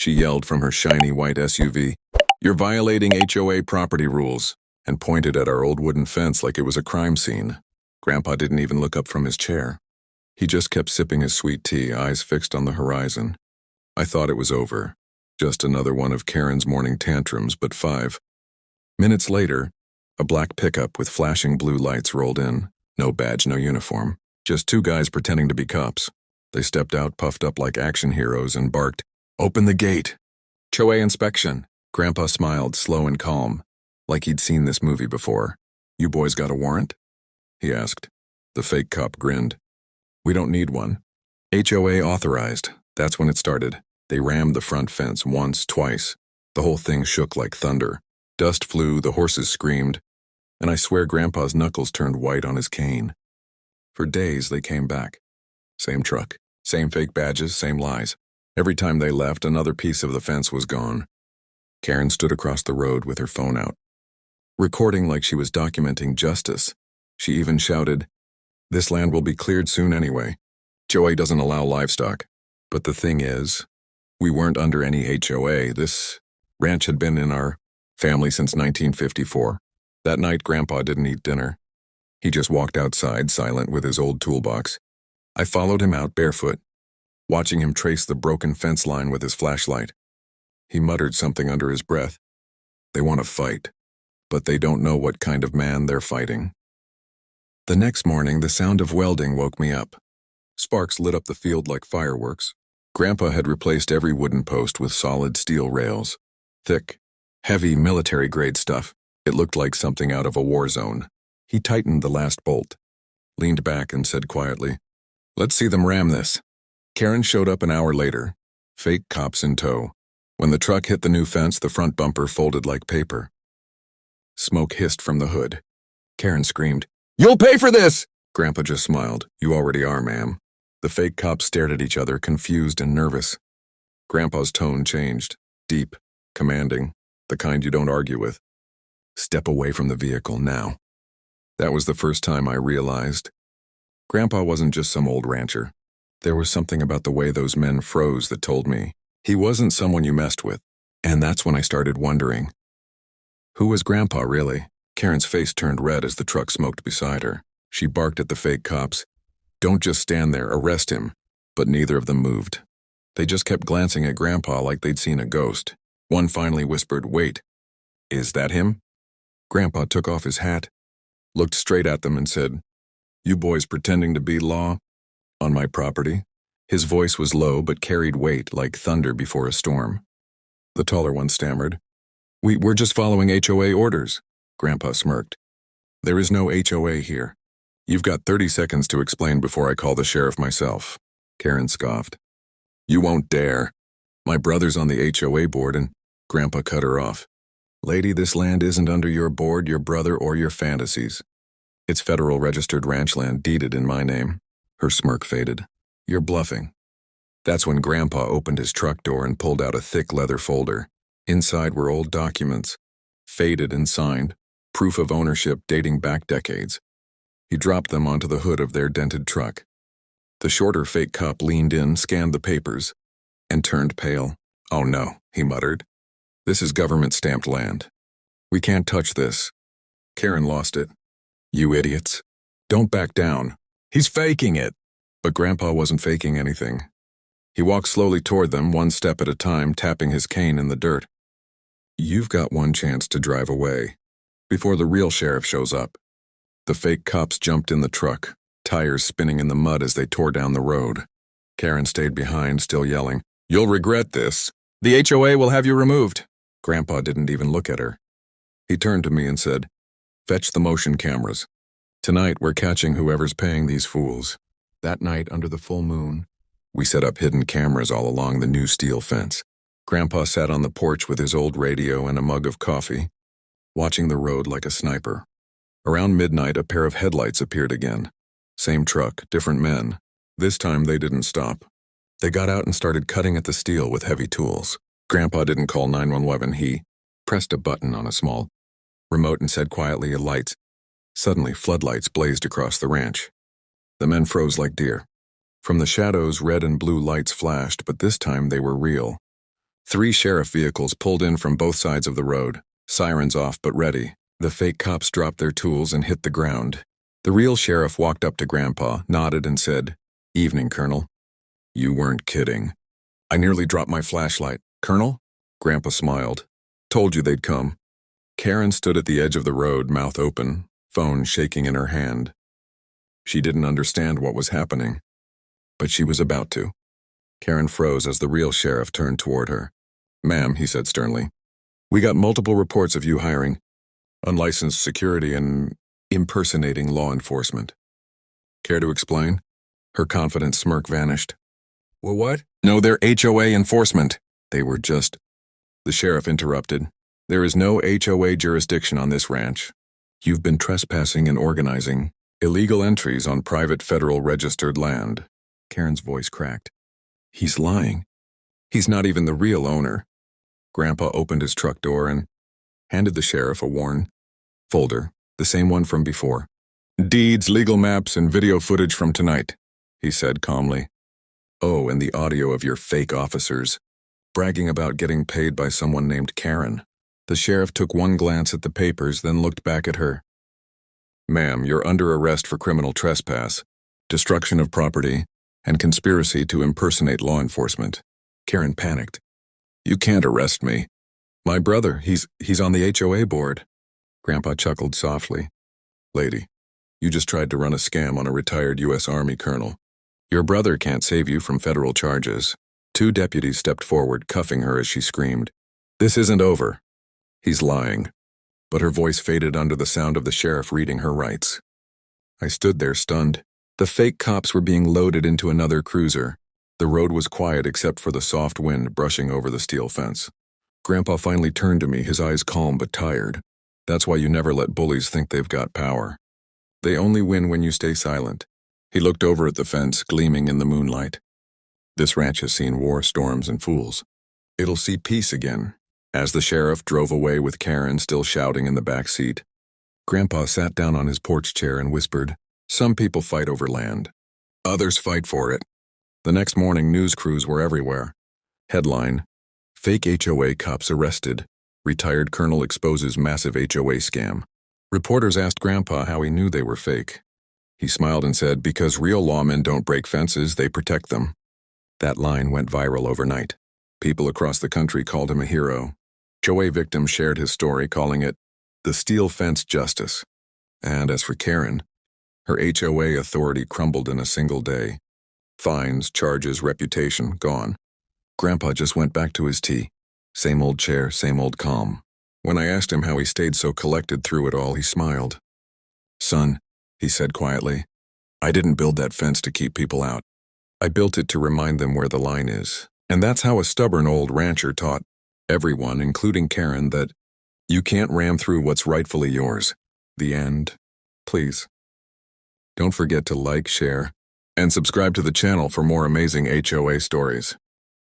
she yelled from her shiny white SUV. "You're violating HOA property rules," and pointed at our old wooden fence like it was a crime scene. Grandpa didn't even look up from his chair. He just kept sipping his sweet tea, eyes fixed on the horizon. I thought it was over. Just another one of Karen's morning tantrums, but 5 minutes later, a black pickup with flashing blue lights rolled in. No badge, no uniform. Just two guys pretending to be cops. They stepped out, puffed up like action heroes, and barked, "Open the gate!" HOA inspection. Grandpa smiled, slow and calm, like he'd seen this movie before. "You boys got a warrant?" he asked. The fake cop grinned. "We don't need one. HOA authorized." That's when it started. They rammed the front fence once, twice. The whole thing shook like thunder. Dust flew, the horses screamed, and I swear Grandpa's knuckles turned white on his cane. For days they came back. Same truck, same fake badges, same lies. Every time they left, another piece of the fence was gone. Karen stood across the road with her phone out, recording like she was documenting justice. She even shouted, "This land will be cleared soon anyway. HOA doesn't allow livestock." But the thing is, we weren't under any HOA. This ranch had been in our family since 1954. That night, Grandpa didn't eat dinner. He just walked outside, silent with his old toolbox. I followed him out barefoot, watching him trace the broken fence line with his flashlight. He muttered something under his breath. They want to fight, but they don't know what kind of man they're fighting. The next morning, the sound of welding woke me up. Sparks lit up the field like fireworks. Grandpa had replaced every wooden post with solid steel rails. Thick, heavy military-grade stuff. It looked like something out of a war zone. He tightened the last bolt, leaned back and said quietly, "Let's see them ram this." Karen showed up an hour later, fake cops in tow. When the truck hit the new fence, the front bumper folded like paper. Smoke hissed from the hood. Karen screamed, "You'll pay for this!" Grandpa just smiled. "You already are, ma'am." The fake cops stared at each other, confused and nervous. Grandpa's tone changed, deep, commanding, the kind you don't argue with. "Step away from the vehicle now." That was the first time I realized Grandpa wasn't just some old rancher. There was something about the way those men froze that told me he wasn't someone you messed with. And that's when I started wondering, who was Grandpa really? Karen's face turned red as the truck smoked beside her. She barked at the fake cops, "Don't just stand there, arrest him." But neither of them moved. They just kept glancing at Grandpa like they'd seen a ghost. One finally whispered, "Wait, is that him?" Grandpa took off his hat, looked straight at them and said, "You boys pretending to be law on my property?" His voice was low but carried weight like thunder before a storm. The taller one stammered, We're just following HOA orders." Grandpa smirked. "There is no HOA here. You've got 30 seconds to explain before I call the sheriff myself." Karen scoffed. "You won't dare. My brother's on the HOA board," and Grandpa cut her off. "Lady, this land isn't under your board, your brother, or your fantasies. It's federal registered ranch land deeded in my name." Her smirk faded. "You're bluffing." That's when Grandpa opened his truck door and pulled out a thick leather folder. Inside were old documents, faded and signed, proof of ownership dating back decades. He dropped them onto the hood of their dented truck. The shorter fake cop leaned in, scanned the papers, and turned pale. "Oh no," he muttered. "This is government-stamped land. We can't touch this." Karen lost it. "You idiots. Don't back down. He's faking it." But Grandpa wasn't faking anything. He walked slowly toward them, one step at a time, tapping his cane in the dirt. "You've got one chance to drive away, before the real sheriff shows up." The fake cops jumped in the truck, tires spinning in the mud as they tore down the road. Karen stayed behind, still yelling, "You'll regret this. The HOA will have you removed." Grandpa didn't even look at her. He turned to me and said, "Fetch the motion cameras. Tonight we're catching whoever's paying these fools." That night, under the full moon, we set up hidden cameras all along the new steel fence. Grandpa sat on the porch with his old radio and a mug of coffee, watching the road like a sniper. Around midnight, a pair of headlights appeared again. Same truck, different men. This time they didn't stop. They got out and started cutting at the steel with heavy tools. Grandpa didn't call 911. He pressed a button on a small remote and said quietly, "Lights." Suddenly, floodlights blazed across the ranch. The men froze like deer. From the shadows, red and blue lights flashed, but this time they were real. 3 sheriff vehicles pulled in from both sides of the road, sirens off but ready. The fake cops dropped their tools and hit the ground. The real sheriff walked up to Grandpa, nodded and said, "Evening, Colonel." "You weren't kidding." "I nearly dropped my flashlight." "Colonel?" Grandpa smiled. "Told you they'd come." Karen stood at the edge of the road, mouth open, phone shaking in her hand. She didn't understand what was happening, but she was about to. Karen froze as the real sheriff turned toward her. "Ma'am," he said sternly, "we got multiple reports of you hiring unlicensed security and impersonating law enforcement. Care to explain?" Her confident smirk vanished. "Well, what?" "No, they're HOA enforcement." "They were just—" The sheriff interrupted. "There is no HOA jurisdiction on this ranch. You've been trespassing and organizing illegal entries on private federal registered land." Karen's voice cracked. "He's lying. He's not even the real owner." Grandpa opened his truck door and handed the sheriff a worn folder, the same one from before. "Deeds, legal maps, and video footage from tonight," he said calmly. "Oh, and the audio of your fake officers bragging about getting paid by someone named Karen." The sheriff took one glance at the papers, then looked back at her. "Ma'am, you're under arrest for criminal trespass, destruction of property, and conspiracy to impersonate law enforcement." Karen panicked. "You can't arrest me. My brother, he's on the HOA board." Grandpa chuckled softly. "Lady, you just tried to run a scam on a retired U.S. Army colonel. Your brother can't save you from federal charges." 2 deputies stepped forward, cuffing her as she screamed, "This isn't over." "He's lying." But her voice faded under the sound of the sheriff reading her rights. I stood there stunned. The fake cops were being loaded into another cruiser. The road was quiet except for the soft wind brushing over the steel fence. Grandpa finally turned to me, his eyes calm but tired. "That's why you never let bullies think they've got power. They only win when you stay silent." He looked over at the fence, gleaming in the moonlight. "This ranch has seen war, storms, and fools. It'll see peace again." As the sheriff drove away with Karen still shouting in the back seat, Grandpa sat down on his porch chair and whispered, "Some people fight over land. Others fight for it." The next morning, news crews were everywhere. Headline: "Fake HOA cops arrested. Retired colonel exposes massive HOA scam." Reporters asked Grandpa how he knew they were fake. He smiled and said, "Because real lawmen don't break fences, they protect them." That line went viral overnight. People across the country called him a hero. HOA victims shared his story, calling it the steel fence justice. And as for Karen, her HOA authority crumbled in a single day. Fines, charges, reputation, gone. Grandpa just went back to his tea. Same old chair, same old calm. When I asked him how he stayed so collected through it all, he smiled. "Son," he said quietly, "I didn't build that fence to keep people out. I built it to remind them where the line is. And that's how a stubborn old rancher taught everyone, including Karen, that you can't ram through what's rightfully yours." The end. Please, don't forget to like, share, and subscribe to the channel for more amazing HOA stories.